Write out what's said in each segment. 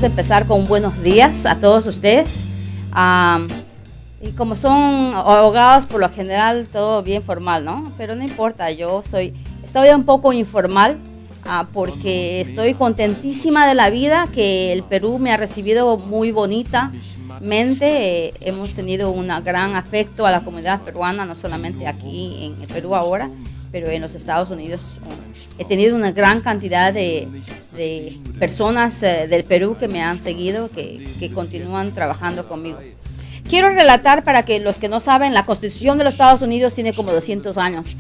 vamos a empezar con buenos días a todos ustedes. Y como son abogados, por lo general todo bien formal, ¿no? Pero no importa, estoy un poco informal porque estoy contentísima de la vida, que el Perú me ha recibido muy bonitamente. Hemos tenido un gran afecto a la comunidad peruana, no solamente aquí en el Perú ahora, pero en los Estados Unidos. He tenido una gran cantidad de personas del Perú que me han seguido, que continúan trabajando conmigo. Quiero relatar, para que los que no saben, la Constitución de los Estados Unidos tiene como 200 años,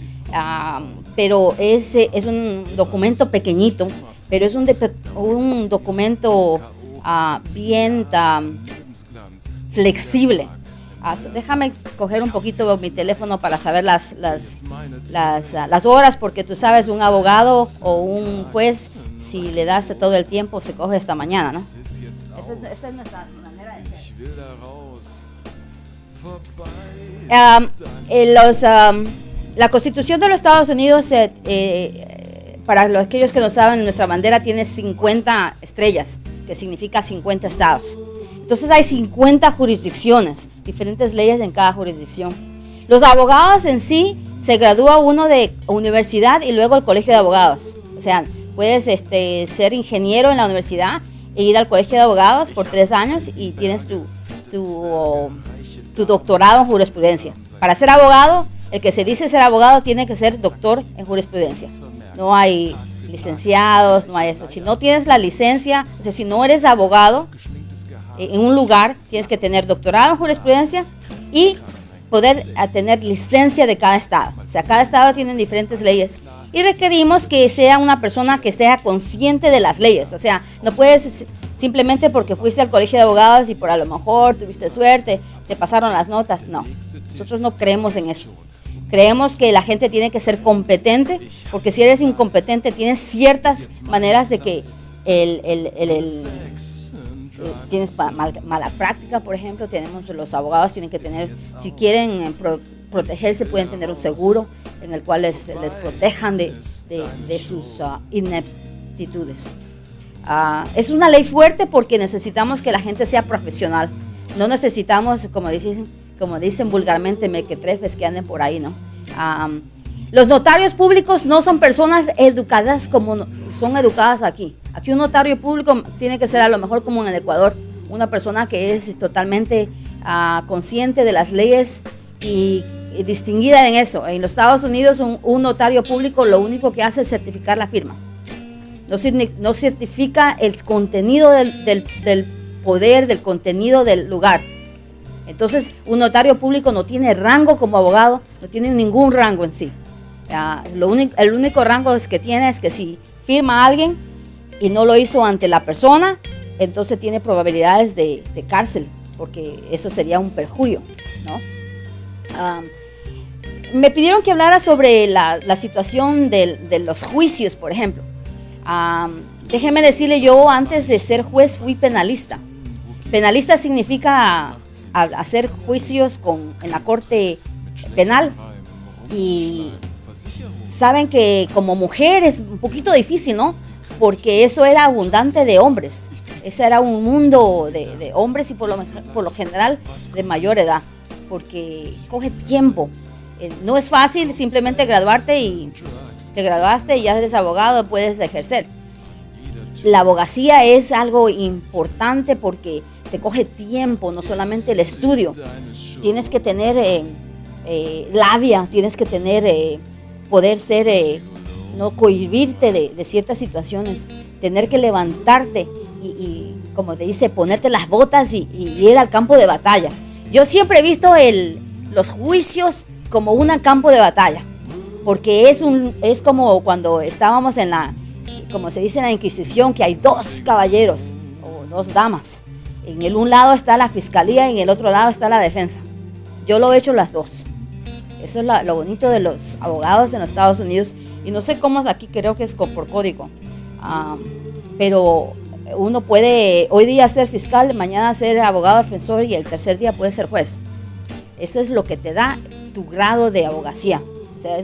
pero es un documento pequeñito, pero es un documento bien flexible. Déjame coger un poquito mi teléfono para saber las horas, porque tú sabes, un abogado o un juez, si le das todo el tiempo, se coge esta mañana, ¿no? Esa es nuestra manera de ser. La Constitución de los Estados Unidos, para aquellos que no saben, nuestra bandera tiene 50 estrellas, que significa 50 estados. Entonces hay 50 jurisdicciones, diferentes leyes en cada jurisdicción. Los abogados en sí, se gradúa uno de universidad y luego el colegio de abogados. O sea, puedes ser ingeniero en la universidad e ir al colegio de abogados por 3 años y tienes tu doctorado en jurisprudencia. Para ser abogado, el que se dice ser abogado tiene que ser doctor en jurisprudencia. No hay licenciados, no hay eso. Si no tienes la licencia, o sea, si no eres abogado en un lugar, tienes que tener doctorado en jurisprudencia y poder tener licencia de cada estado. O sea, cada estado tiene diferentes leyes y requerimos que sea una persona que sea consciente de las leyes. O sea, no puedes simplemente porque fuiste al colegio de abogados y por a lo mejor tuviste suerte, te pasaron las notas. No, nosotros no creemos en eso. Creemos que la gente tiene que ser competente, porque si eres incompetente tienes ciertas maneras de que tienes mala práctica. Por ejemplo, los abogados tienen que tener, si quieren protegerse, pueden tener un seguro en el cual les protejan de sus ineptitudes. Es una ley fuerte porque necesitamos que la gente sea profesional. No necesitamos, como dicen vulgarmente, mequetrefes que anden por ahí, ¿no? Los notarios públicos no son personas educadas como son educadas aquí. Aquí un notario público tiene que ser, a lo mejor como en el Ecuador, una persona que es totalmente consciente de las leyes y distinguida en eso. En los Estados Unidos, un notario público lo único que hace es certificar la firma. No certifica el contenido del poder, del contenido del lugar. Entonces, un notario público no tiene rango como abogado, no tiene ningún rango en sí. El único rango que tiene es que si firma a alguien y no lo hizo ante la persona, entonces tiene probabilidades de cárcel, porque eso sería un perjurio, ¿no? Me pidieron que hablara sobre la situación de los juicios, por ejemplo. Déjeme decirle, yo antes de ser juez fui penalista. Penalista significa hacer juicios en la corte penal, y saben que como mujer es un poquito difícil, ¿no? Porque eso era abundante de hombres. Ese era un mundo de hombres y por lo general de mayor edad, porque coge tiempo. No es fácil simplemente graduarte y te graduaste y ya eres abogado, puedes ejercer. La abogacía es algo importante porque te coge tiempo, no solamente el estudio. Tienes que tener labia, tienes que tener, poder ser, no cohibirte de ciertas situaciones, tener que levantarte y como te dice, ponerte las botas y ir al campo de batalla. Yo siempre he visto los juicios como un campo de batalla, porque es como cuando estábamos como se dice en la Inquisición, que hay 2 caballeros o 2 damas. En un lado está la fiscalía y en el otro lado está la defensa. Yo lo he hecho las 2. Eso es lo bonito de los abogados en los Estados Unidos. Y no sé cómo es aquí, creo que es por código. Pero uno puede hoy día ser fiscal, mañana ser abogado defensor y el tercer día puede ser juez. Eso es lo que te da tu grado de abogacía. O sea,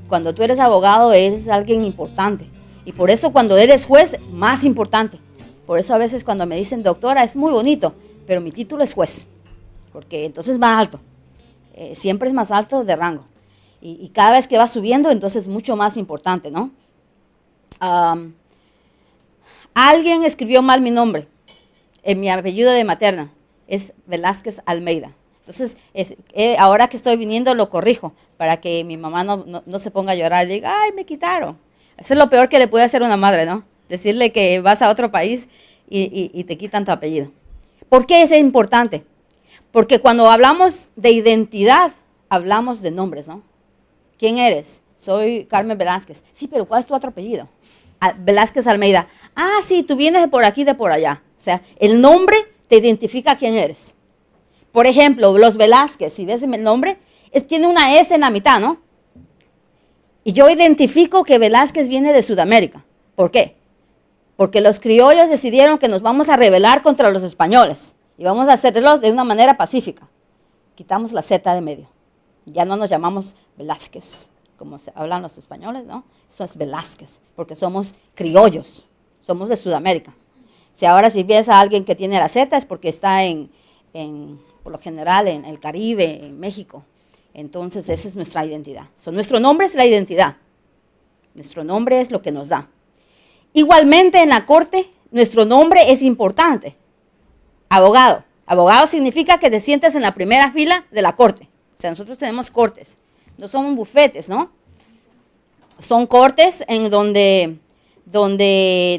cuando tú eres abogado eres alguien importante. Y por eso cuando eres juez, más importante. Por eso a veces cuando me dicen doctora es muy bonito, pero mi título es juez, porque entonces es más alto. Siempre es más alto de rango. Y cada vez que va subiendo, entonces es mucho más importante, ¿no? Alguien escribió mal mi nombre, en mi apellido de materna, es Velázquez Almeida. Entonces, ahora que estoy viniendo lo corrijo, para que mi mamá no se ponga a llorar y diga, ay, me quitaron. Eso es lo peor que le puede hacer una madre, ¿no? Decirle que vas a otro país y te quitan tu apellido. ¿Por qué es importante? Porque cuando hablamos de identidad, hablamos de nombres, ¿no? ¿Quién eres? Soy Carmen Velázquez. Sí, pero ¿cuál es tu otro apellido? Velázquez Almeida. Ah, sí, tú vienes de por aquí, de por allá. O sea, el nombre te identifica quién eres. Por ejemplo, los Velázquez, si ves el nombre, tiene una S en la mitad, ¿no? Y yo identifico que Velázquez viene de Sudamérica. ¿Por qué? Porque los criollos decidieron que nos vamos a rebelar contra los españoles y vamos a hacerlo de una manera pacífica. Quitamos la Z de medio. Ya no nos llamamos Velázquez, como se hablan los españoles, ¿no? Eso es Velázquez, porque somos criollos, somos de Sudamérica. Si ahora si ves a alguien que tiene la Z es porque está por lo general en el Caribe, en México. Entonces esa es nuestra identidad. Nuestro nombre es la identidad. Nuestro nombre es lo que nos da. Igualmente en la corte, nuestro nombre es importante. Abogado. Abogado significa que te sientas en la primera fila de la corte. O sea, nosotros tenemos cortes. No son bufetes, ¿no? Son cortes en donde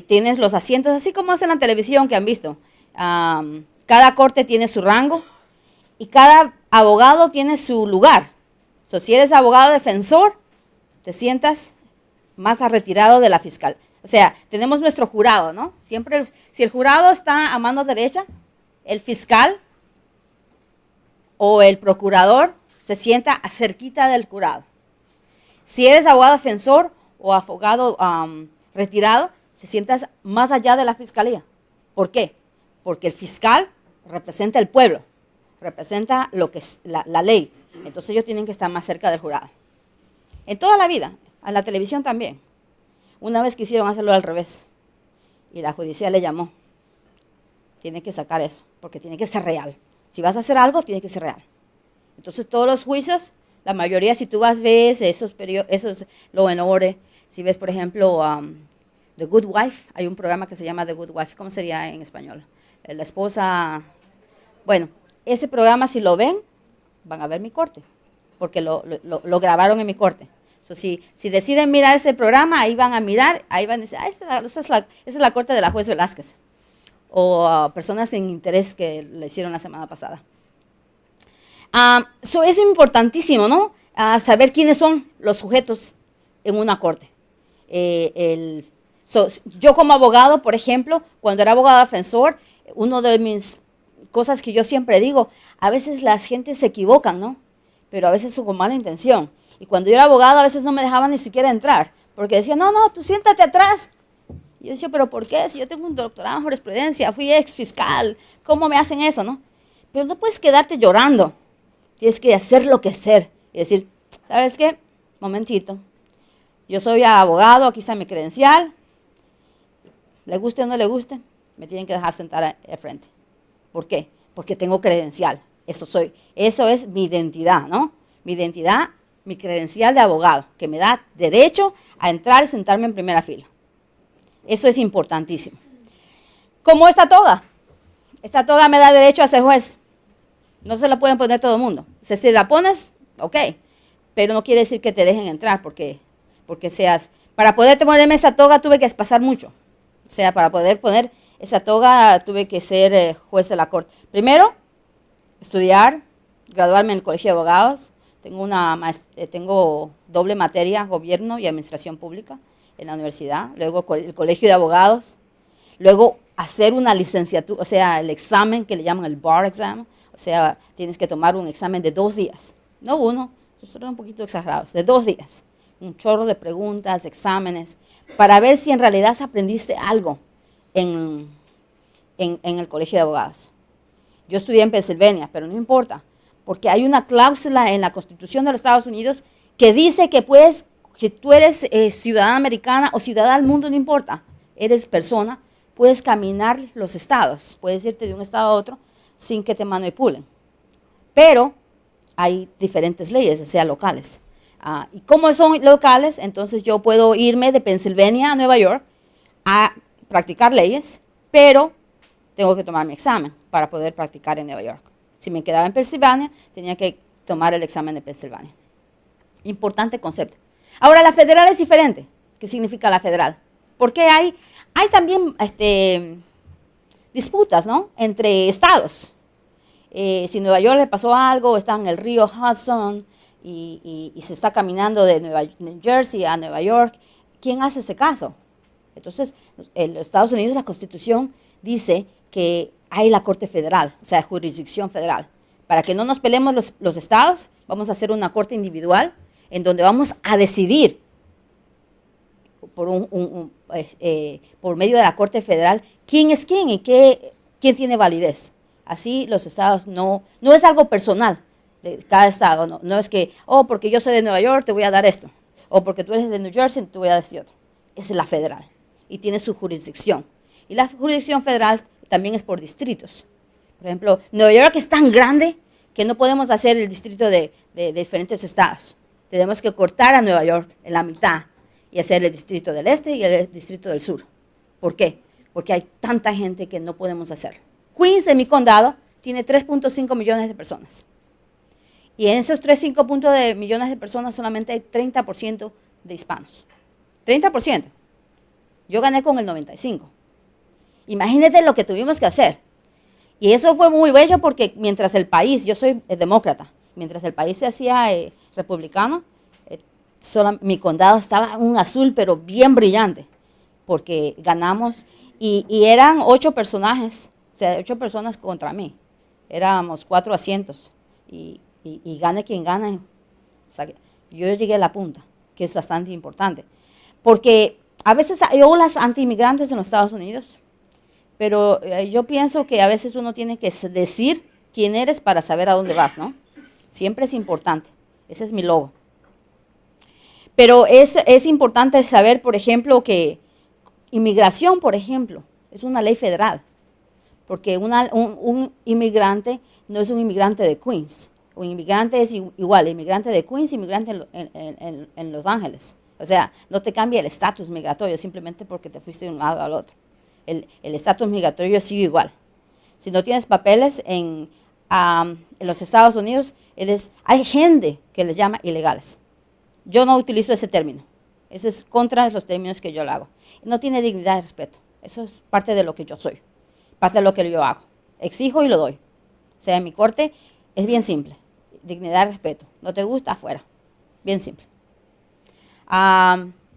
tienes los asientos, así como es en la televisión que han visto. Cada corte tiene su rango y cada abogado tiene su lugar. Si eres abogado defensor, te sientas más retirado de la fiscal. O sea, tenemos nuestro jurado, ¿no? Siempre, si el jurado está a mano derecha, el fiscal o el procurador se sienta cerquita del jurado. Si eres abogado defensor o abogado retirado, se sientas más allá de la fiscalía. ¿Por qué? Porque el fiscal representa el pueblo, representa lo que es la ley. Entonces ellos tienen que estar más cerca del jurado. En toda la vida, en la televisión también. Una vez quisieron hacerlo al revés y la judicial le llamó. Tiene que sacar eso, porque tiene que ser real. Si vas a hacer algo, tiene que ser real. Entonces todos los juicios, la mayoría, si tú ves esos Law and Order, si ves, por ejemplo, The Good Wife, hay un programa que se llama The Good Wife, ¿cómo sería en español? La esposa, bueno, ese programa si lo ven, van a ver mi corte, porque lo grabaron en mi corte. Si deciden mirar ese programa, ahí van a mirar, ahí van a decir, esa es la corte de la juez Velázquez, o personas sin interés que le hicieron la semana pasada. Es importantísimo, ¿no? Saber quiénes son los sujetos en una corte. Yo como abogado, por ejemplo, cuando era abogado defensor, una de mis cosas que yo siempre digo, a veces la gente se equivocan, ¿no? Pero a veces con mala intención. Y cuando yo era abogado, a veces no me dejaban ni siquiera entrar, porque decían, no, tú siéntate atrás. Y yo decía, ¿pero por qué? Si yo tengo un doctorado en jurisprudencia, fui ex fiscal, ¿cómo me hacen eso, no? Pero no puedes quedarte llorando. Tienes que hacer lo que ser y decir, ¿sabes qué? Momentito. Yo soy abogado, aquí está mi credencial. Le guste o no le guste, me tienen que dejar sentar al frente. ¿Por qué? Porque tengo credencial. Eso es mi identidad, ¿no? Mi identidad, mi credencial de abogado, que me da derecho a entrar y sentarme en primera fila. Eso es importantísimo. Como esta toga. Esta toga me da derecho a ser juez. No se la pueden poner todo el mundo. O sea, si la pones, ok, pero no quiere decir que te dejen entrar, porque para poder ponerme esa toga tuve que pasar mucho. O sea, para poder poner esa toga tuve que ser juez de la corte. Primero, estudiar, graduarme en el Colegio de Abogados. Tengo doble materia, gobierno y administración pública en la universidad. Luego el Colegio de Abogados. Luego hacer una licenciatura, o sea, el examen que le llaman el bar exam. O sea, tienes que tomar un examen de 2 días. No uno, son un poquito exagerados, de 2 días. Un chorro de preguntas, exámenes, para ver si en realidad aprendiste algo en el Colegio de Abogados. Yo estudié en Pensilvania, pero no importa, porque hay una cláusula en la Constitución de los Estados Unidos que dice que tú eres ciudadana americana o ciudadana del mundo, no importa, eres persona, puedes caminar los estados, puedes irte de un estado a otro sin que te manipulen. Pero hay diferentes leyes, o sea, locales. Y como son locales, entonces yo puedo irme de Pensilvania a Nueva York a practicar leyes, pero tengo que tomar mi examen para poder practicar en Nueva York. Si me quedaba en Pensilvania, tenía que tomar el examen de Pensilvania. Importante concepto. Ahora, la federal es diferente. ¿Qué significa la federal? Porque hay también disputas, ¿no?, entre estados. Si Nueva York le pasó algo, está en el río Hudson y se está caminando de New Jersey a Nueva York, ¿quién hace ese caso? Entonces, en los Estados Unidos la Constitución dice que hay la Corte Federal, o sea, jurisdicción federal. Para que no nos peleemos los estados, vamos a hacer una corte individual en donde vamos a decidir por medio de la Corte Federal quién es quién y quién tiene validez. Así los estados no es algo personal de cada estado, no es que, porque yo soy de Nueva York te voy a dar esto, o porque tú eres de New Jersey te voy a decir otro. Esa es la federal y tiene su jurisdicción. Y la jurisdicción federal también es por distritos. Por ejemplo, Nueva York es tan grande que no podemos hacer el distrito de diferentes estados. Tenemos que cortar a Nueva York en la mitad y hacer el distrito del este y el distrito del sur. ¿Por qué? Porque hay tanta gente que no podemos hacerlo. Queens, en mi condado, tiene 3.5 millones de personas. Y en esos 3.5 millones de personas solamente hay 30% de hispanos. 30%. Yo gané con el 95%. Imagínate lo que tuvimos que hacer. Y eso fue muy bello porque mientras el país, yo soy demócrata, mientras el país se hacía republicano, mi condado estaba un azul pero bien brillante, porque ganamos y eran 8 personajes, o sea, 8 personas contra mí. Éramos 4 asientos y gane quien gane. O sea, yo llegué a la punta, que es bastante importante, porque a veces hay olas anti-inmigrantes en los Estados Unidos, pero yo pienso que a veces uno tiene que decir quién eres para saber a dónde vas, ¿no? Siempre es importante. Ese es mi logo. Pero es importante saber, por ejemplo, que inmigración, por ejemplo, es una ley federal. Porque un inmigrante no es un inmigrante de Queens. Un inmigrante es igual, inmigrante de Queens, inmigrante en Los Ángeles. O sea, no te cambia el estatus migratorio simplemente porque te fuiste de un lado al otro. El estatus migratorio sigue igual. Si no tienes papeles en los Estados Unidos, hay gente que les llama ilegales. Yo no utilizo ese término. Ese es contra los términos que yo lo hago. No tiene dignidad y respeto. Eso es parte de lo que yo soy, parte de lo que yo hago. Exijo y lo doy. O sea, en mi corte es bien simple. Dignidad y respeto. No te gusta, afuera. Bien simple.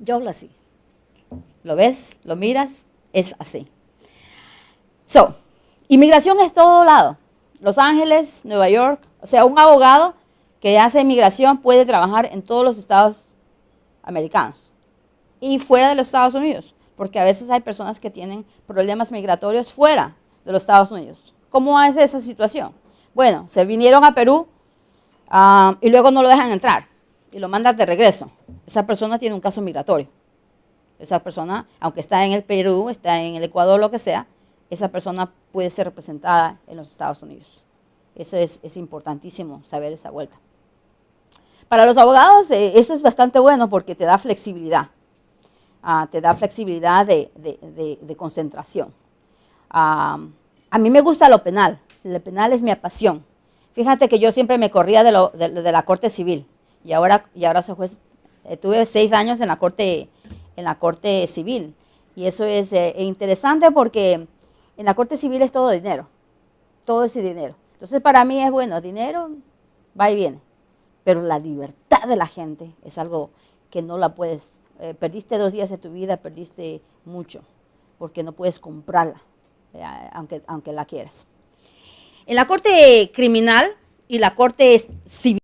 Yo hablo así. ¿Lo ves? ¿Lo miras? Es así. Inmigración es todo lado. Los Ángeles, Nueva York. O sea, un abogado que hace inmigración puede trabajar en todos los estados americanos y fuera de los Estados Unidos, porque a veces hay personas que tienen problemas migratorios fuera de los Estados Unidos. ¿Cómo es esa situación? Bueno, se vinieron a Perú y luego no lo dejan entrar y lo mandan de regreso. Esa persona tiene un caso migratorio. Esa persona, aunque está en el Perú, está en el Ecuador, lo que sea, esa persona puede ser representada en los Estados Unidos. Eso es importantísimo, saber esa vuelta. Para los abogados eso es bastante bueno porque te da flexibilidad. Te da flexibilidad de concentración. A mí me gusta lo penal. Lo penal es mi pasión. Fíjate que yo siempre me corría de la Corte Civil. Y ahora soy juez. Tuve 6 años en la Corte Civil. Y eso es interesante porque en la Corte Civil es todo dinero. Todo es dinero. Entonces para mí es bueno, dinero va y viene. Pero la libertad de la gente es algo que no la puedes. Perdiste 2 días de tu vida, perdiste mucho. Porque no puedes comprarla, aunque la quieras. En la Corte Criminal y la Corte Civil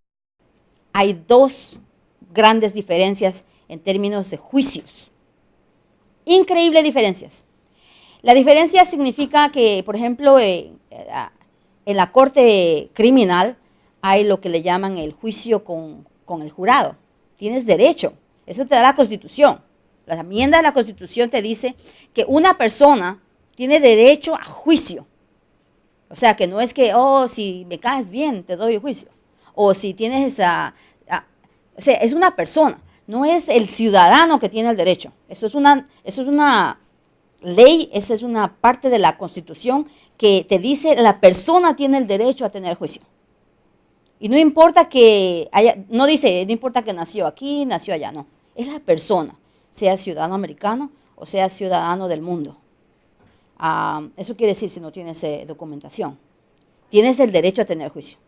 hay 2 grandes diferencias en términos de juicios. Increíbles diferencias. La diferencia significa que, por ejemplo, en la Corte Criminal hay lo que le llaman el juicio con el jurado. Tienes derecho. Eso te da la Constitución. La enmienda de la Constitución te dice que una persona tiene derecho a juicio. O sea, que no es que, oh, si me caes bien, te doy juicio. O si tienes o sea, es una persona, no es el ciudadano que tiene el derecho. Eso es una ley, esa es una parte de la Constitución que te dice la persona tiene el derecho a tener juicio. Y no importa que no dice, no importa que nació aquí, nació allá, no. Es la persona, sea ciudadano americano o sea ciudadano del mundo. Eso quiere decir si no tienes documentación. Tienes el derecho a tener juicio.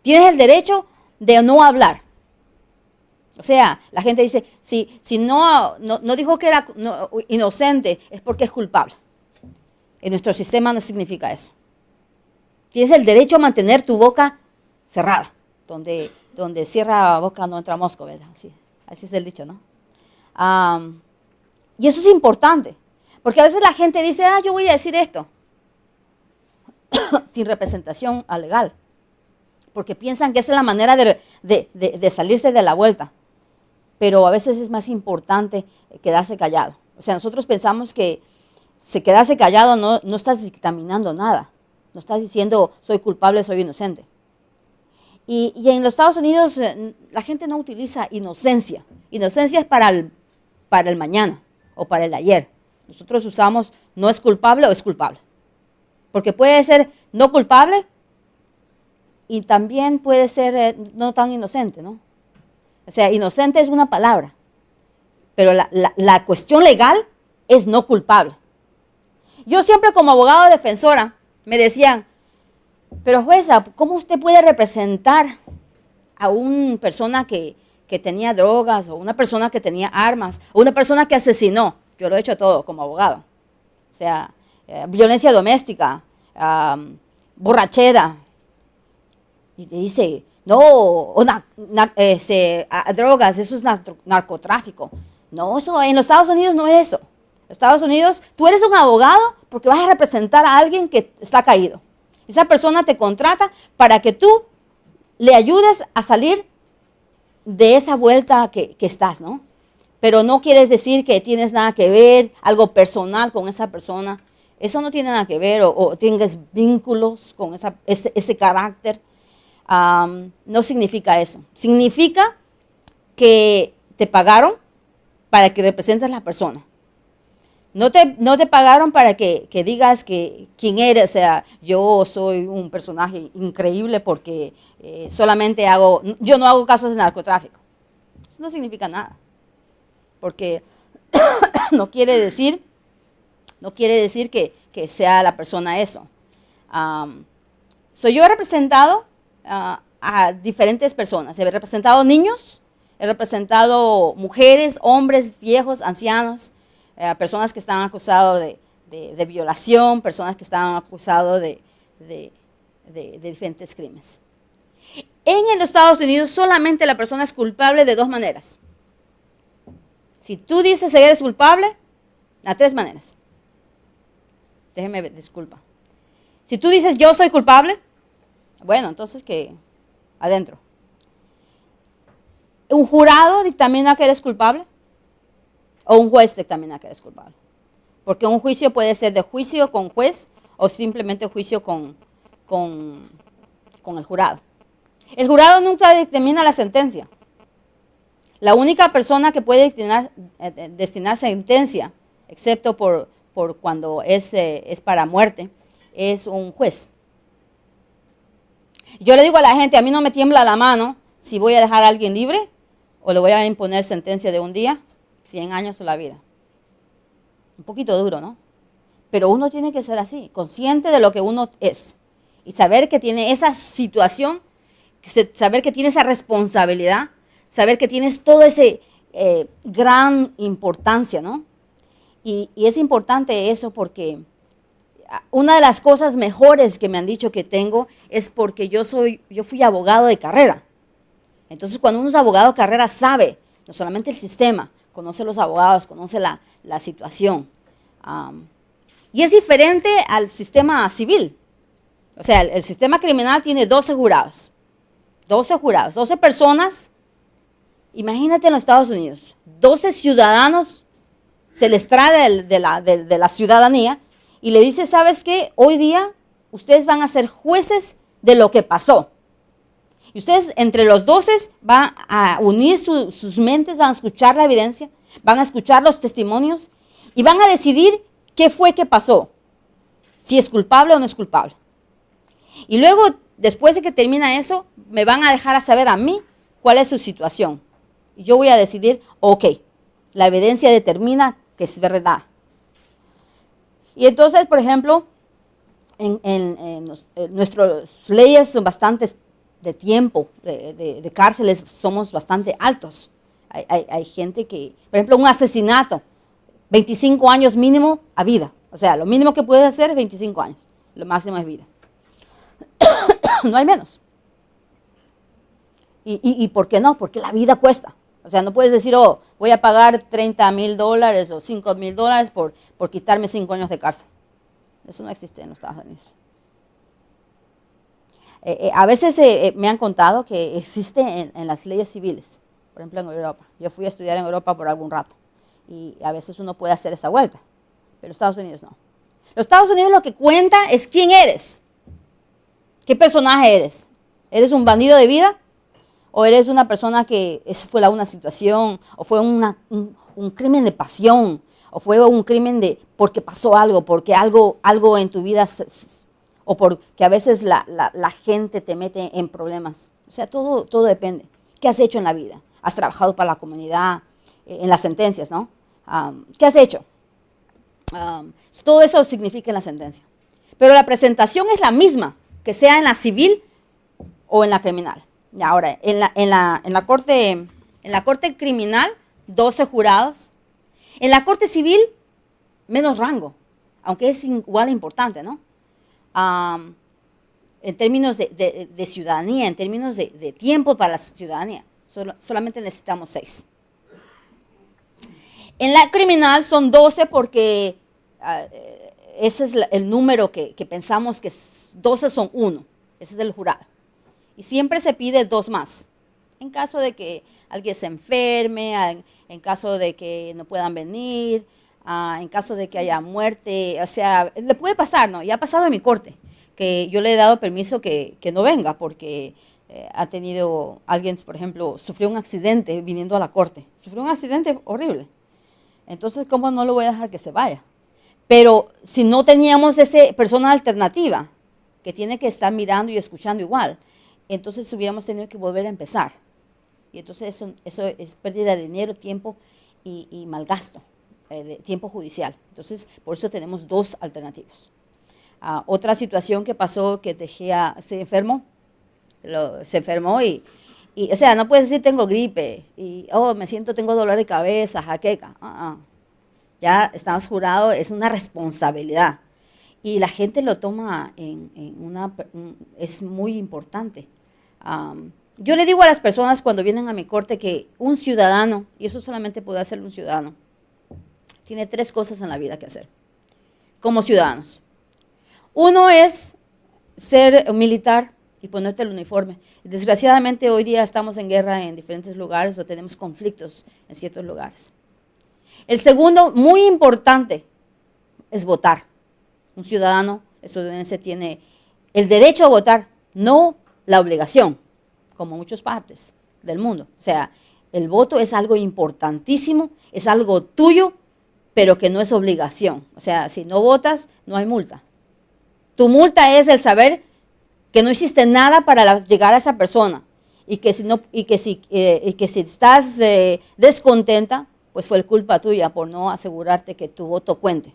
Tienes el derecho de no hablar. O sea, la gente dice, si no dijo que era inocente, es porque es culpable. En nuestro sistema no significa eso. Tienes el derecho a mantener tu boca cerrada. Donde cierra la boca no entra mosco, ¿verdad? Así es el dicho, ¿no? Y eso es importante. Porque a veces la gente dice, yo voy a decir esto. Sin representación legal. Porque piensan que esa es la manera de salirse de la vuelta. Pero a veces es más importante quedarse callado. O sea, nosotros pensamos que si quedarse callado no estás dictaminando nada. No estás diciendo soy culpable, soy inocente. Y en los Estados Unidos la gente no utiliza inocencia. Inocencia es para el mañana o para el ayer. Nosotros usamos no es culpable o es culpable. Porque puede ser no culpable y también puede ser no tan inocente, ¿no? O sea, inocente es una palabra, pero la cuestión legal es no culpable. Yo siempre como abogado defensora me decían, pero jueza, ¿cómo usted puede representar a una persona que tenía drogas o una persona que tenía armas o una persona que asesinó? Yo lo he hecho todo como abogado. O sea, violencia doméstica, borrachera. Y te dice, no, drogas, eso es narcotráfico. No, eso en los Estados Unidos no es eso. En los Estados Unidos, tú eres un abogado porque vas a representar a alguien que está caído. Esa persona te contrata para que tú le ayudes a salir de esa vuelta que estás, ¿no? Pero no quieres decir que tienes nada que ver, algo personal con esa persona. Eso no tiene nada que ver, o tengas vínculos con ese carácter. No significa eso. Significa que te pagaron para que representes a la persona. No te pagaron para que digas quién eres. O sea, yo soy un personaje increíble porque solamente yo no hago casos de narcotráfico. Eso no significa nada. Porque no quiere decir que sea la persona eso. Yo he representado a diferentes personas. He representado niños, he representado mujeres, hombres, viejos, ancianos, personas que están acusados de violación, personas que están acusados de diferentes crímenes. En los Estados Unidos solamente la persona es culpable de dos maneras. Si tú dices que eres culpable, a tres maneras. Disculpa. Si tú dices yo soy culpable, bueno, entonces que adentro. ¿Un jurado dictamina que eres culpable? ¿O un juez dictamina que eres culpable? Porque un juicio puede ser de juicio con juez o simplemente juicio con el jurado. El jurado nunca dictamina la sentencia. La única persona que puede destinar sentencia, excepto por cuando es para muerte, es un juez. Yo le digo a la gente, a mí no me tiembla la mano si voy a dejar a alguien libre o le voy a imponer sentencia de un día, 100 años o la vida. Un poquito duro, ¿no? Pero uno tiene que ser así, consciente de lo que uno es y saber que tiene esa situación, saber que tiene esa responsabilidad, saber que tienes todo ese gran importancia, ¿no? Y es importante eso porque una de las cosas mejores que me han dicho que tengo es porque yo fui abogado de carrera. Entonces, cuando uno es abogado de carrera, sabe no solamente el sistema, conoce los abogados, conoce la situación. Y es diferente al sistema civil. O sea, el sistema criminal tiene 12 jurados. 12 jurados, 12 personas. Imagínate en los Estados Unidos, 12 ciudadanos se les trae de la ciudadanía y le dice, ¿sabes qué? Hoy día ustedes van a ser jueces de lo que pasó. Y ustedes entre los 12 van a unir sus mentes, van a escuchar la evidencia, van a escuchar los testimonios y van a decidir qué fue que pasó, si es culpable o no es culpable. Y luego, después de que termina eso, me van a dejar a saber a mí cuál es su situación. Y yo voy a decidir, ok, la evidencia determina que es verdad. Y entonces, por ejemplo, nuestras leyes son bastante de tiempo, de cárceles, somos bastante altos. Hay gente que, por ejemplo, un asesinato, 25 años mínimo a vida. O sea, lo mínimo que puedes hacer es 25 años, lo máximo es vida. No hay menos. ¿Y por qué no? Porque la vida cuesta. O sea, no puedes decir, oh, voy a pagar $30,000 o $5,000 por quitarme 5 años de cárcel. Eso no existe en los Estados Unidos. A veces me han contado que existe en las leyes civiles, por ejemplo en Europa. Yo fui a estudiar en Europa por algún rato y a veces uno puede hacer esa vuelta, pero los Estados Unidos no. Los Estados Unidos lo que cuenta es quién eres, qué personaje eres. ¿Eres un bandido de vida? ¿O eres una persona que fue una situación, o fue un crimen de pasión, o fue un crimen de porque pasó algo, porque algo en tu vida, o porque a veces la gente te mete en problemas? O sea, todo depende. ¿Qué has hecho en la vida? ¿Has trabajado para la comunidad? En las sentencias, ¿no? ¿Qué has hecho? Todo eso significa en la sentencia. Pero la presentación es la misma, que sea en la civil o en la criminal. Y ahora, en la corte criminal, 12 jurados. En la corte civil, menos rango, aunque es igual de importante, ¿no? En términos de ciudadanía, en términos de tiempo para la ciudadanía, solamente necesitamos 6. En la criminal son 12 porque ese es el número que pensamos que 12 son 1. Ese es el jurado. Y siempre se pide 2 más. En caso de que alguien se enferme, en caso de que no puedan venir, en caso de que haya muerte. O sea, le puede pasar, ¿no? Ya ha pasado en mi corte, que yo le he dado permiso que no venga porque ha tenido alguien, por ejemplo, sufrió un accidente viniendo a la corte. Sufrió un accidente horrible. Entonces, ¿cómo no lo voy a dejar que se vaya? Pero si no teníamos esa persona alternativa, que tiene que estar mirando y escuchando igual, entonces hubiéramos tenido que volver a empezar. Y entonces eso es pérdida de dinero, tiempo y malgasto, de tiempo judicial. Entonces, por eso tenemos 2 alternativas. Otra situación que pasó, que se enfermó y, o sea, no puedes decir tengo gripe y, oh, tengo dolor de cabeza, jaqueca. Ya estamos jurados, es una responsabilidad. Y la gente lo toma es muy importante. Yo le digo a las personas cuando vienen a mi corte que un ciudadano, y eso solamente puede hacer un ciudadano, tiene 3 cosas en la vida que hacer, como ciudadanos. Uno es ser militar y ponerte el uniforme. Desgraciadamente hoy día estamos en guerra en diferentes lugares o tenemos conflictos en ciertos lugares. El segundo, muy importante, es votar. Un ciudadano estadounidense tiene el derecho a votar, no la obligación, como muchas partes del mundo. O sea, el voto es algo importantísimo, es algo tuyo, pero que no es obligación. O sea, si no votas, no hay multa. Tu multa es el saber que no hiciste nada para llegar a esa persona y que si estás descontenta, pues fue culpa tuya por no asegurarte que tu voto cuente.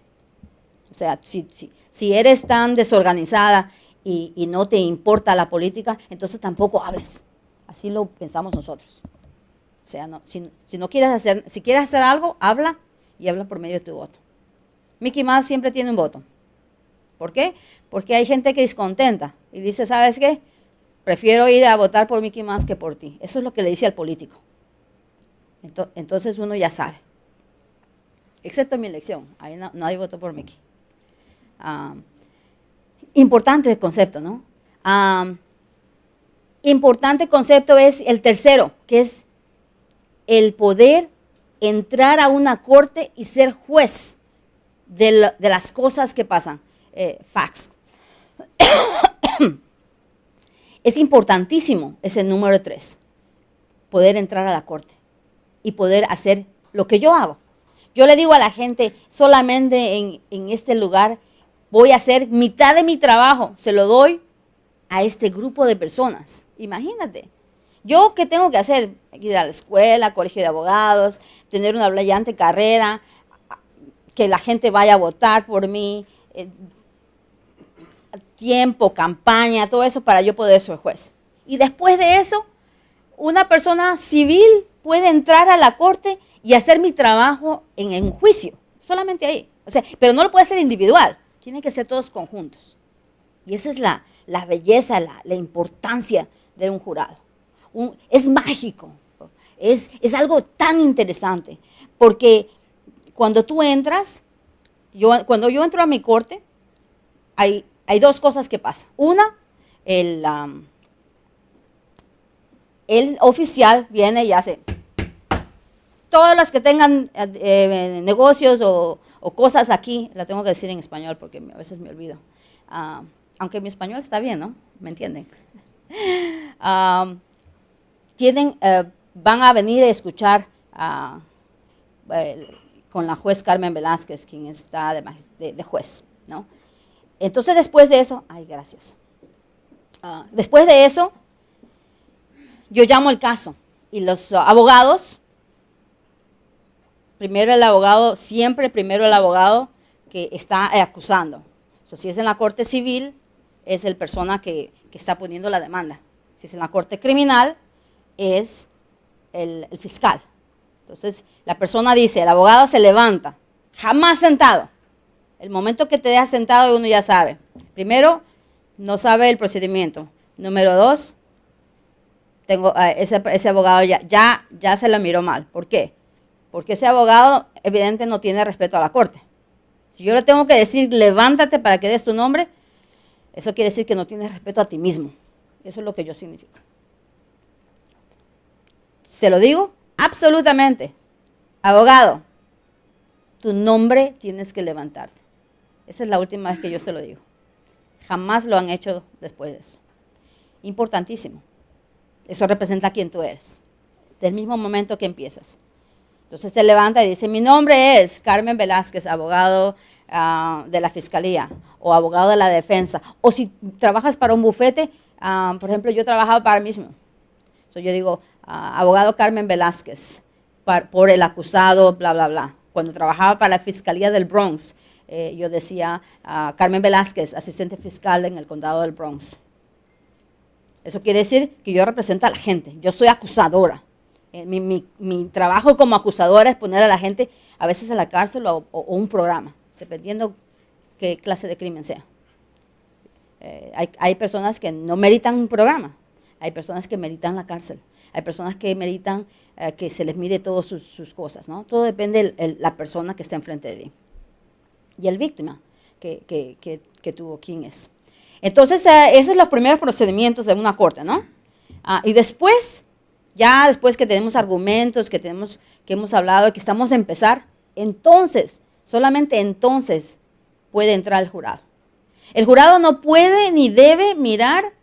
O sea, si eres tan desorganizada y no te importa la política, entonces tampoco hables. Así lo pensamos nosotros. O sea, si quieres hacer algo, habla y habla por medio de tu voto. Mickey Mouse siempre tiene un voto. ¿Por qué? Porque hay gente que es descontenta y dice, ¿sabes qué? Prefiero ir a votar por Mickey Mouse que por ti. Eso es lo que le dice al político. Entonces uno ya sabe. Excepto en mi elección, ahí no hay voto por Mickey. Importante el concepto, ¿no? Importante concepto es el tercero, que es el poder entrar a una corte y ser juez de las cosas que pasan. Facts. Es importantísimo ese número 3, poder entrar a la corte y poder hacer lo que yo hago. Yo le digo a la gente, solamente en este lugar voy a hacer mitad de mi trabajo, se lo doy a este grupo de personas. Imagínate. ¿Yo qué tengo que hacer? Ir a la escuela, colegio de abogados, tener una brillante carrera, que la gente vaya a votar por mí, tiempo, campaña, todo eso para yo poder ser juez. Y después de eso, una persona civil puede entrar a la corte y hacer mi trabajo en un juicio, solamente ahí. O sea, pero no lo puede hacer individual, tienen que ser todos conjuntos. Y esa es la belleza, la importancia de un jurado. Es mágico, es algo tan interesante, porque cuando tú entras, cuando yo entro a mi corte, hay dos cosas que pasan. Una, el oficial viene y hace, todos los que tengan negocios o cosas aquí, la tengo que decir en español porque a veces me olvido, aunque mi español está bien, ¿no? ¿Me entienden? Van a venir a escuchar con la juez Carmen Velázquez, quien está de juez, ¿no? Entonces después de eso, gracias. Después de eso, yo llamo el caso y los abogados, siempre primero el abogado que está acusando. Si es en la corte civil, es el persona que está poniendo la demanda. Si es en la corte criminal, es el fiscal. Entonces, la persona dice, el abogado se levanta, jamás sentado. El momento que te dejas sentado, uno ya sabe. Primero, no sabe el procedimiento. Número 2, ese abogado ya se lo miró mal. ¿Por qué? Porque ese abogado, evidentemente, no tiene respeto a la corte. Si yo le tengo que decir, levántate para que des tu nombre, eso quiere decir que no tienes respeto a ti mismo. Eso es lo que yo significo. Se lo digo absolutamente. Abogado, tu nombre tienes que levantarte. Esa es la última vez que yo se lo digo. Jamás lo han hecho después de eso. Importantísimo. Eso representa quién tú eres. Del mismo momento que empiezas. Entonces se levanta y dice, mi nombre es Carmen Velázquez, abogado de la Fiscalía o abogado de la defensa. O si trabajas para un bufete, por ejemplo, yo trabajaba para mí mismo. Yo digo, abogado Carmen Velázquez, por el acusado, bla, bla, bla. Cuando trabajaba para la Fiscalía del Bronx, yo decía, Carmen Velázquez, asistente fiscal en el condado del Bronx. Eso quiere decir que yo represento a la gente, yo soy acusadora. Mi trabajo como acusadora es poner a la gente a veces en la cárcel o un programa, dependiendo qué clase de crimen sea. Hay personas que no meritan un programa, hay personas que meritan la cárcel, hay personas que meritan que se les mire todas sus cosas, ¿no? Todo depende de la persona que está enfrente de ti. Y el víctima que tuvo quién es. Entonces, esos son los primeros procedimientos de una corte, ¿no? Y después, ya después que tenemos argumentos, que hemos hablado, que estamos a empezar, entonces, solamente entonces puede entrar el jurado. El jurado no puede ni debe mirar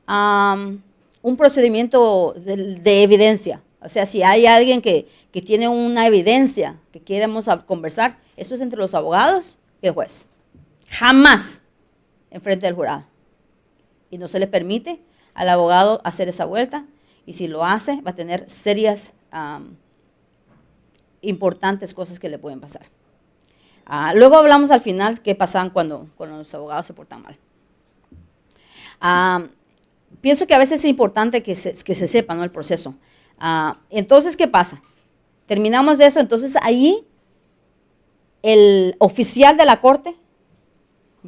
un procedimiento de evidencia. O sea, si hay alguien que tiene una evidencia que queremos conversar, eso es entre los abogados y el juez. Jamás enfrente del jurado. Y no se le permite al abogado hacer esa vuelta. Y si lo hace, va a tener serias, importantes cosas que le pueden pasar. Luego hablamos al final qué pasan cuando los abogados se portan mal. Pienso que a veces es importante que se sepa, ¿no?, el proceso. Entonces, ¿qué pasa? Terminamos de eso, entonces ahí el oficial de la corte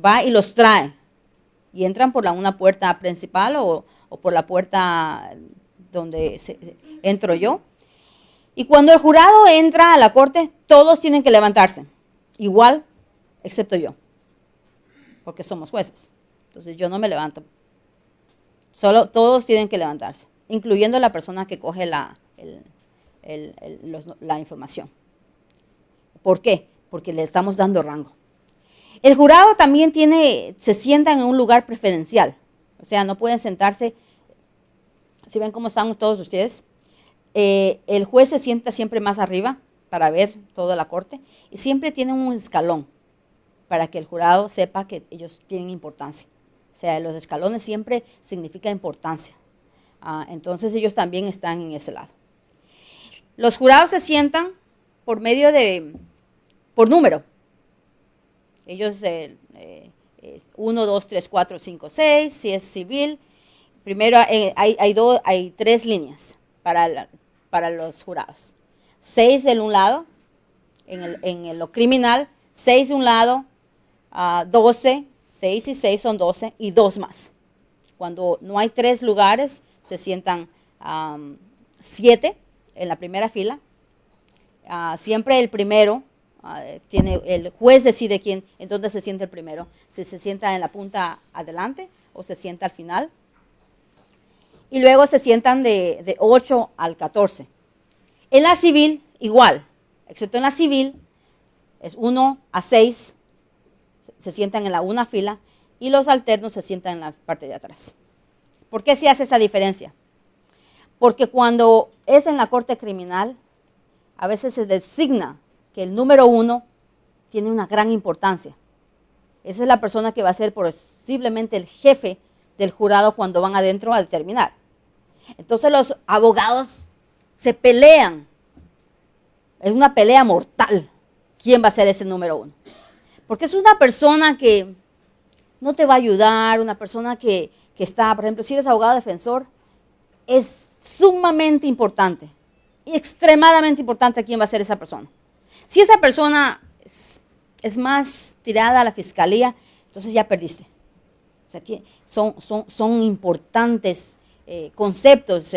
va y los trae. Y entran por una puerta principal o por la puerta donde entro yo. Y cuando el jurado entra a la corte, todos tienen que levantarse. Igual, excepto yo. Porque somos jueces. Entonces yo no me levanto. Todos tienen que levantarse. Incluyendo la persona que coge la información. ¿Por qué? porque le estamos dando rango. El jurado también se sienta en un lugar preferencial, o sea, no pueden sentarse, si ven cómo están todos ustedes, el juez se sienta siempre más arriba para ver toda la corte y siempre tienen un escalón para que el jurado sepa que ellos tienen importancia. O sea, los escalones siempre significan importancia. Entonces ellos también están en ese lado. Los jurados se sientan por número. Ellos, 1, 2, 3, 4, 5, 6, si es civil. Primero hay 3 líneas para los jurados. 6 de un lado, en lo criminal, 6 de un lado, 12, 6 y 6 son 12 y 2 más. Cuando no hay 3 lugares, se sientan 7 en la primera fila. Siempre el primero, el juez decide quién, en dónde se sienta el primero, si se sienta en la punta adelante o se sienta al final. Y luego se sientan de 8 al 14. En la civil, igual, excepto en la civil, es 1 a 6, se sientan en la una fila, y los alternos se sientan en la parte de atrás. ¿Por qué se hace esa diferencia? Porque cuando es en la corte criminal, a veces se designa que el número 1 tiene una gran importancia. Esa es la persona que va a ser posiblemente el jefe del jurado cuando van adentro a determinar. Entonces los abogados se pelean. Es una pelea mortal. ¿Quién va a ser ese número 1? Porque es una persona que no te va a ayudar, una persona que está, por ejemplo, si eres abogado defensor, es sumamente importante, extremadamente importante quién va a ser esa persona. Si esa persona es más tirada a la fiscalía, entonces ya perdiste. O sea, son importantes conceptos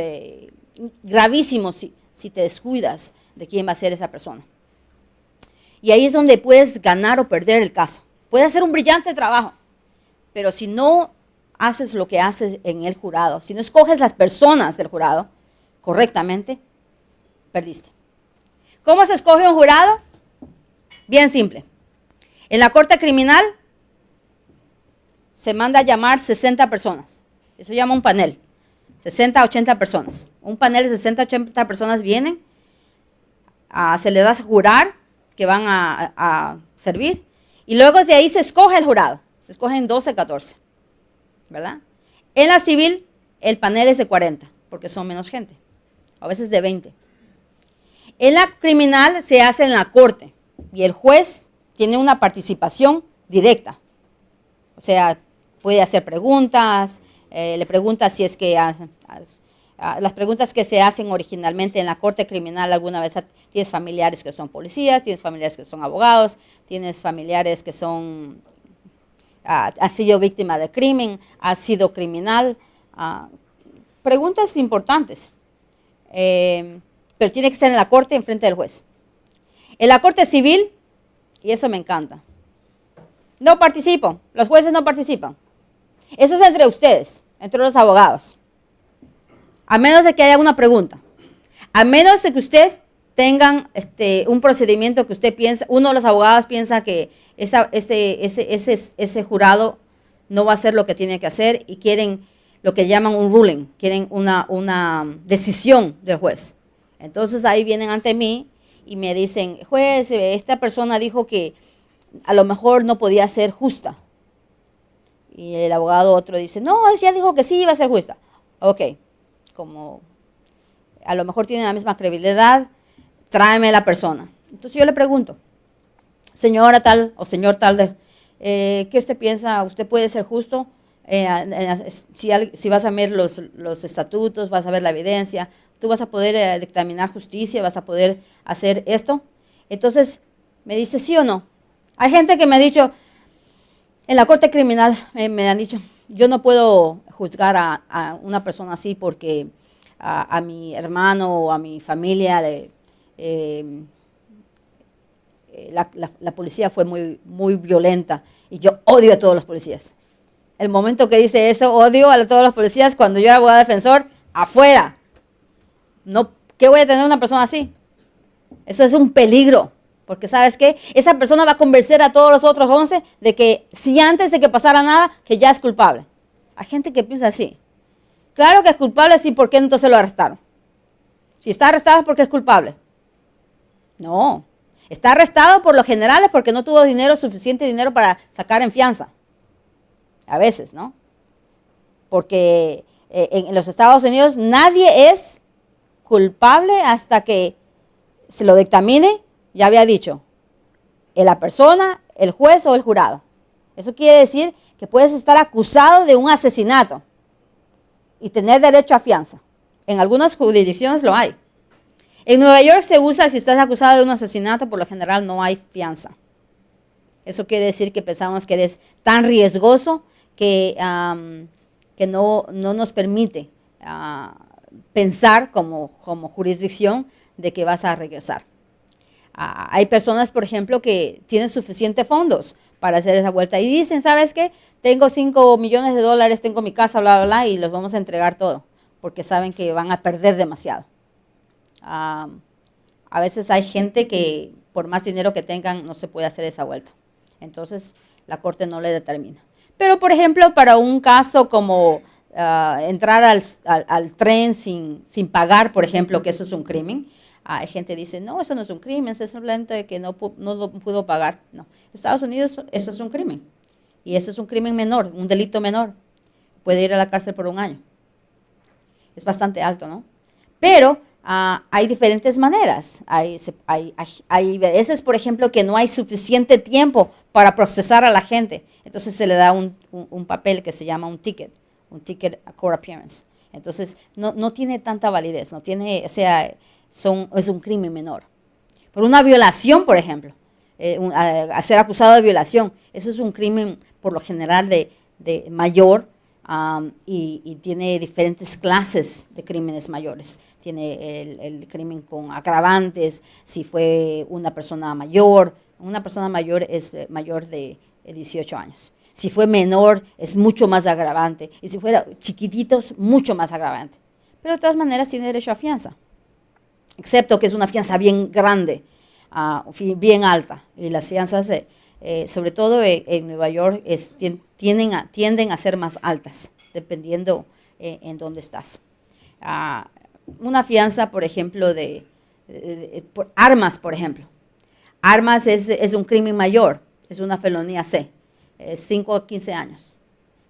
gravísimos si te descuidas de quién va a ser esa persona. Y ahí es donde puedes ganar o perder el caso. Puedes hacer un brillante trabajo, pero si no haces lo que haces en el jurado, si no escoges las personas del jurado correctamente, perdiste. ¿Cómo se escoge un jurado? Bien simple. En la corte criminal se manda a llamar 60 personas. Eso se llama un panel. 60 a 80 personas. Un panel de 60 a 80 personas vienen, se les da a jurar que van a servir, y luego de ahí se escoge el jurado. Se escogen 12, 14, ¿verdad? En la civil, el panel es de 40, porque son menos gente, a veces de 20. En la criminal se hace en la corte, y el juez tiene una participación directa. O sea, puede hacer preguntas, le pregunta si es que las preguntas que se hacen originalmente en la corte criminal, alguna vez tienes familiares que son policías, tienes familiares que son abogados, tienes familiares que son, has sido víctima de crimen, has sido criminal. Preguntas importantes, pero tiene que ser en la corte, enfrente del juez. En la corte civil, y eso me encanta, no participo, los jueces no participan. Eso es entre ustedes, entre los abogados. A menos de que haya una pregunta. A menos de que usted tengan un procedimiento que usted piensa, uno de los abogados piensa que ese jurado no va a hacer lo que tiene que hacer y quieren lo que llaman un ruling, quieren una decisión del juez. Entonces ahí vienen ante mí y me dicen, juez, esta persona dijo que a lo mejor no podía ser justa. Y el abogado otro dice, no, ella dijo que sí iba a ser justa. Ok, como a lo mejor tienen la misma credibilidad, tráeme la persona. Entonces yo le pregunto, señora tal o señor tal, ¿qué usted piensa? ¿Usted puede ser justo? Si vas a ver los estatutos, vas a ver la evidencia, tú vas a poder dictaminar justicia, vas a poder hacer esto. Entonces me dice sí o no. Hay gente que me ha dicho, en la corte criminal me han dicho, yo no puedo juzgar a una persona así porque a mi hermano o a mi familia la policía fue muy violenta y yo odio a todos los policías. El momento que dice eso, odio a todos los policías, cuando yo era abogado defensor, afuera. No, ¿qué voy a tener una persona así? Eso es un peligro, porque ¿sabes qué? Esa persona va a convencer a todos los otros 11 de que si antes de que pasara nada, que ya es culpable. Hay gente que piensa así. Claro que es culpable, sí, ¿por qué entonces lo arrestaron? Si está arrestado es porque es culpable. No, está arrestado por lo general es porque no tuvo suficiente dinero para sacar en fianza. A veces, ¿no? Porque en los Estados Unidos nadie es culpable hasta que se lo dictamine, ya había dicho, la persona, el juez o el jurado. Eso quiere decir que puedes estar acusado de un asesinato y tener derecho a fianza. En algunas jurisdicciones lo hay. En Nueva York se usa, si estás acusado de un asesinato, por lo general no hay fianza. Eso quiere decir que pensamos que eres tan riesgoso que no nos permite pensar como jurisdicción de que vas a regresar. Hay personas, por ejemplo, que tienen suficientes fondos para hacer esa vuelta y dicen, ¿sabes qué? Tengo $5 millones, tengo mi casa, bla, bla, bla, y los vamos a entregar todo, porque saben que van a perder demasiado. A veces hay gente que por más dinero que tengan no se puede hacer esa vuelta. Entonces la corte no le determina. Pero por ejemplo, para un caso como entrar al tren sin pagar, por ejemplo, que eso es un crimen, hay gente que dice, no, eso no es un crimen, es simplemente que no lo pudo pagar. No, en Estados Unidos eso es un crimen. Y eso es un crimen menor, un delito menor. Puede ir a la cárcel por 1 año. Es bastante alto, ¿no? Pero hay diferentes maneras. Hay veces, por ejemplo, que no hay suficiente tiempo para procesar a la gente. Entonces se le da un papel que se llama un ticket a court appearance. Entonces no tiene tanta validez, no tiene, o sea, es un crimen menor. Por una violación, por ejemplo, a ser acusado de violación, eso es un crimen por lo general de mayor. Y tiene diferentes clases de crímenes mayores. Tiene el crimen con agravantes, si fue una persona mayor es mayor de 18 años. Si fue menor es mucho más agravante, y si fuera chiquititos, mucho más agravante. Pero de todas maneras tiene derecho a fianza, excepto que es una fianza bien grande, bien alta, y las fianzas sobre todo en Nueva York tienden a ser más altas, dependiendo en dónde estás. Una fianza, por ejemplo, por armas, por ejemplo. Armas es un crimen mayor, es una felonía C, 5 a 15 años,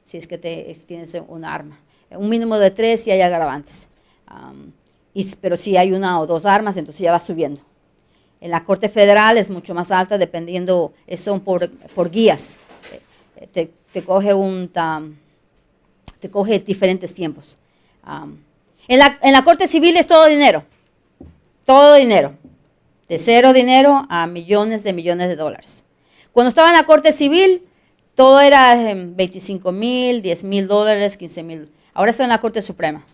si es que tienes una arma. Un mínimo de 3 si hay agravantes, pero si hay 1 o 2 armas, entonces ya va subiendo. En la Corte Federal es mucho más alta, dependiendo, son por guías. Te coge diferentes tiempos. En la Corte Civil es todo dinero. De cero dinero a millones de dólares. Cuando estaba en la Corte Civil, todo era $25,000, $10,000, $15,000. Ahora estoy en la Corte Suprema.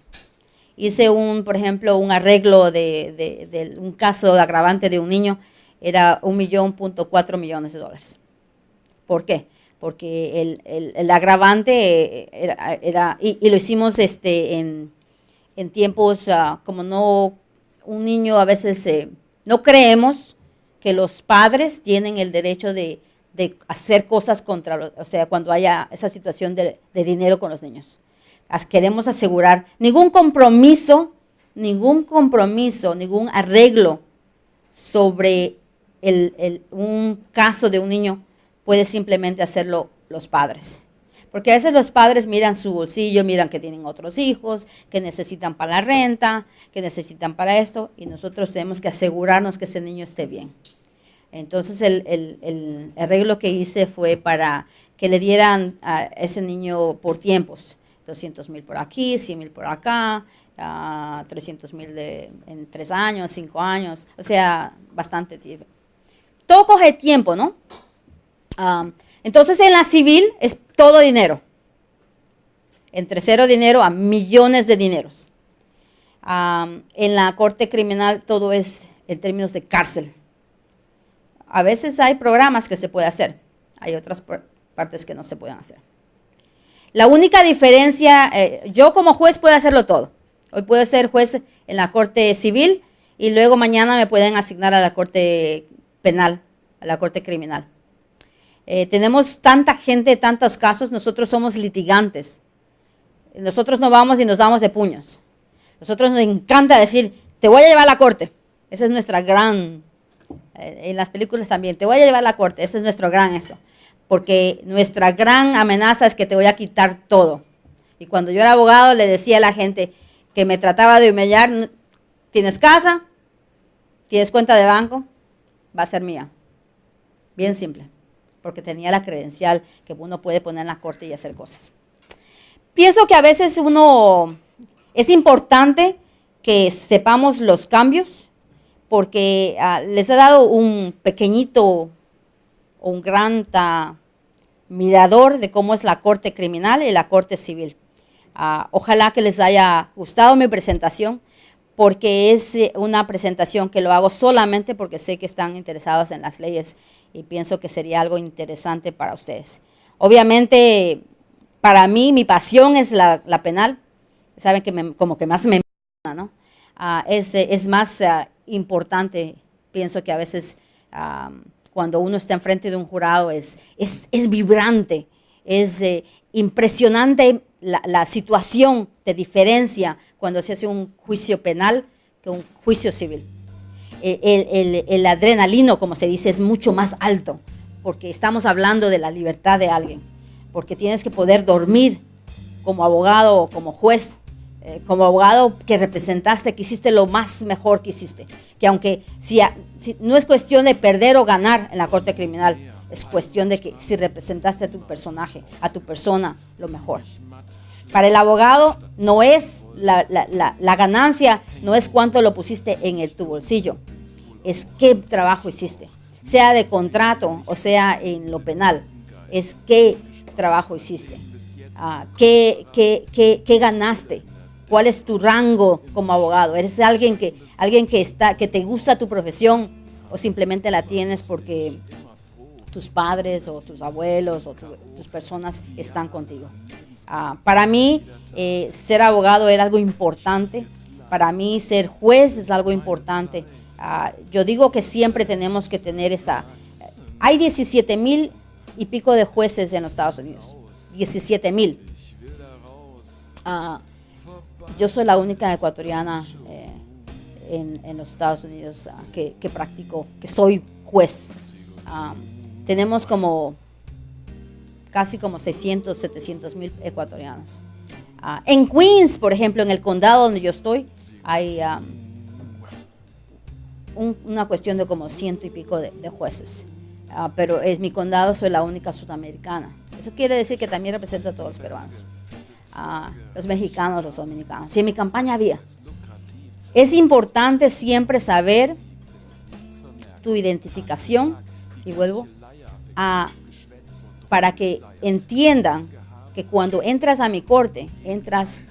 Hice por ejemplo, un arreglo de un caso de agravante de un niño, era $1.4 millones. ¿Por qué? Porque el agravante era y lo hicimos en tiempos como un niño a veces no creemos que los padres tienen el derecho de hacer cosas o sea, cuando haya esa situación de dinero con los niños. Queremos asegurar ningún compromiso, ningún arreglo sobre un caso de un niño puede simplemente hacerlo los padres. Porque a veces los padres miran su bolsillo, miran que tienen otros hijos, que necesitan para la renta, que necesitan para esto, y nosotros tenemos que asegurarnos que ese niño esté bien. Entonces el arreglo que hice fue para que le dieran a ese niño por tiempos. 200,000 por aquí, 100,000 por acá, 300,000 en 3 años, 5 años, o sea, bastante tiempo. Todo coge tiempo, ¿no? Entonces en la civil es todo dinero, entre cero dinero a millones de dineros. En la corte criminal todo es en términos de cárcel. A veces hay programas que se puede hacer, hay otras partes que no se pueden hacer. La única diferencia, yo como juez puedo hacerlo todo. Hoy puedo ser juez en la corte civil y luego mañana me pueden asignar a la corte penal, a la corte criminal. Tenemos tanta gente, tantos casos, nosotros somos litigantes. Nosotros no vamos y nos damos de puños. Nosotros nos encanta decir, te voy a llevar a la corte. Esa es nuestra gran, en las películas también, te voy a llevar a la corte, ese es nuestro gran eso. Porque nuestra gran amenaza es que te voy a quitar todo. Y cuando yo era abogado le decía a la gente que me trataba de humillar, ¿tienes casa? ¿Tienes cuenta de banco? Va a ser mía. Bien simple. Porque tenía la credencial que uno puede poner en la corte y hacer cosas. Pienso que a veces es importante que sepamos los cambios, porque les he dado un pequeñito o un gran mirador de cómo es la corte criminal y la corte civil. Ojalá que les haya gustado mi presentación, porque es una presentación que lo hago solamente porque sé que están interesados en las leyes y pienso que sería algo interesante para ustedes. Obviamente, para mí, mi pasión es la penal. Saben que como que más me emociona, ¿no? Es más importante, pienso que a veces cuando uno está enfrente de un jurado es vibrante, es impresionante la situación de diferencia cuando se hace un juicio penal que un juicio civil. El adrenalino, como se dice, es mucho más alto, porque estamos hablando de la libertad de alguien, porque tienes que poder dormir como abogado o como juez, como abogado que representaste, que hiciste lo más mejor que hiciste, que aunque si no es cuestión de perder o ganar en la corte criminal, es cuestión de que si representaste a tu personaje, a tu persona, lo mejor. Para el abogado no es la ganancia, no es cuánto lo pusiste en tu bolsillo, es qué trabajo hiciste, sea de contrato o sea en lo penal, es qué trabajo hiciste, qué ganaste, cuál es tu rango como abogado. ¿Eres alguien que te gusta tu profesión o simplemente la tienes porque tus padres o tus abuelos o tus personas están contigo? Para mí, ser abogado era algo importante. Para mí, ser juez es algo importante. Yo digo que siempre tenemos que tener hay 17,000 y pico de jueces en los Estados Unidos. 17,000. Yo soy la única ecuatoriana en los Estados Unidos que practico, que soy juez. Tenemos casi como 600, 700,000 ecuatorianos. En Queens, por ejemplo, en el condado donde yo estoy, hay una cuestión de como 100 y pico de jueces. Pero es mi condado, soy la única sudamericana. Eso quiere decir que también represento a todos los peruanos, los mexicanos, los dominicanos. Si en mi campaña había. Es importante siempre saber tu identificación, y vuelvo, para que entiendan que cuando entras a mi corte, entras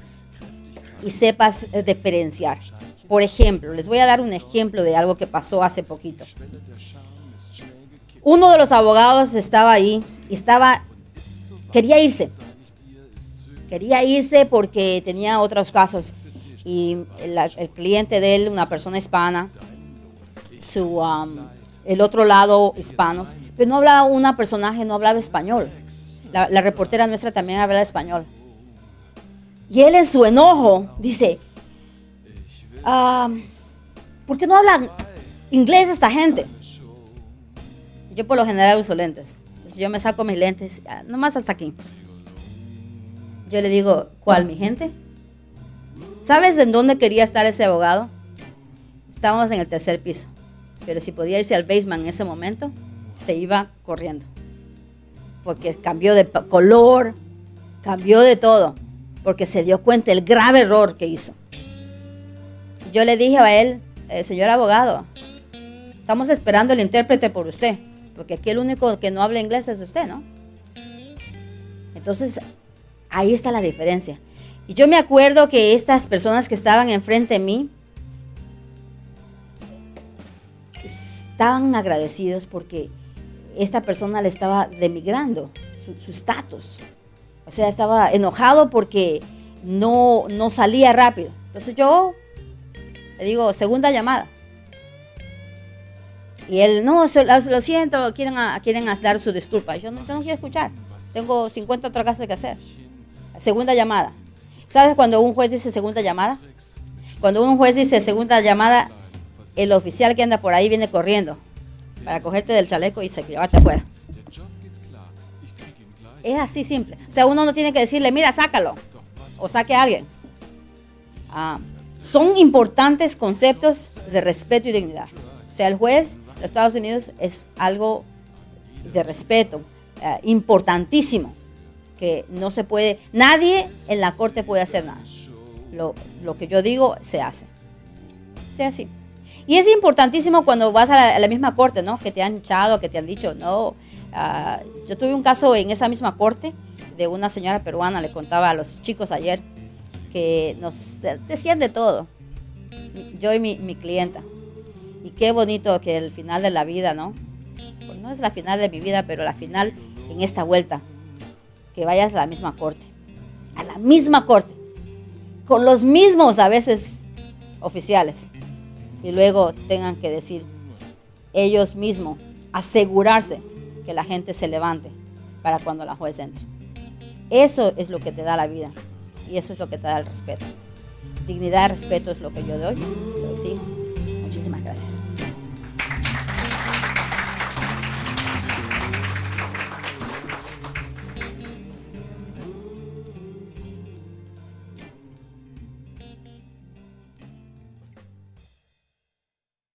y sepas diferenciar. Por ejemplo, les voy a dar un ejemplo de algo que pasó hace poquito. Uno de los abogados estaba ahí y quería irse. Quería irse porque tenía otros casos. Y el cliente de él, una persona hispana, el otro lado hispanos, pero no hablaba no hablaba español. La reportera nuestra también hablaba español. Y él en su enojo dice, ¿por qué no hablan inglés esta gente? Yo por lo general uso lentes. Entonces yo me saco mis lentes, nomás hasta aquí. Yo le digo, ¿cuál, mi gente? ¿Sabes en dónde quería estar ese abogado? Estábamos en el 3er piso. Pero si podía irse al basement en ese momento, se iba corriendo. Porque cambió de color, cambió de todo. Porque se dio cuenta del grave error que hizo. Yo le dije a él, señor abogado, estamos esperando el intérprete por usted. Porque aquí el único que no habla inglés es usted, ¿no? Entonces, ahí está la diferencia. Y yo me acuerdo que estas personas que estaban enfrente de mí estaban agradecidos porque esta persona le estaba denigrando su estatus. O sea, estaba enojado porque no salía rápido. Entonces yo le digo, segunda llamada. Y él, no, lo siento, quieren dar su disculpa. Yo no quiero escuchar. Tengo 50 otras cosas que hacer. Segunda llamada. ¿Sabes cuando un juez dice segunda llamada? Cuando un juez dice segunda llamada, el oficial que anda por ahí viene corriendo para cogerte del chaleco y llevarte afuera. Es así simple. O sea, uno no tiene que decirle, mira, sácalo. O saque a alguien. Son importantes conceptos de respeto y dignidad. O sea, el juez de los Estados Unidos es algo de respeto, importantísimo, que no se puede, nadie en la corte puede hacer nada. Lo que yo digo se hace. Sea así. Y es importantísimo cuando vas a la misma corte, ¿no? Que te han echado, que te han dicho, no. Yo tuve un caso en esa misma corte de una señora peruana, le contaba a los chicos ayer, que nos decían de todo, yo y mi clienta. Y qué bonito que el final de la vida, ¿no? Pues no es la final de mi vida, pero la final en esta vuelta, que vayas a la misma corte, con los mismos a veces oficiales, y luego tengan que decir ellos mismos, asegurarse que la gente se levante para cuando la juez entre. Eso es lo que te da la vida y eso es lo que te da el respeto. Dignidad y respeto es lo que yo doy. Sí. Muchísimas gracias.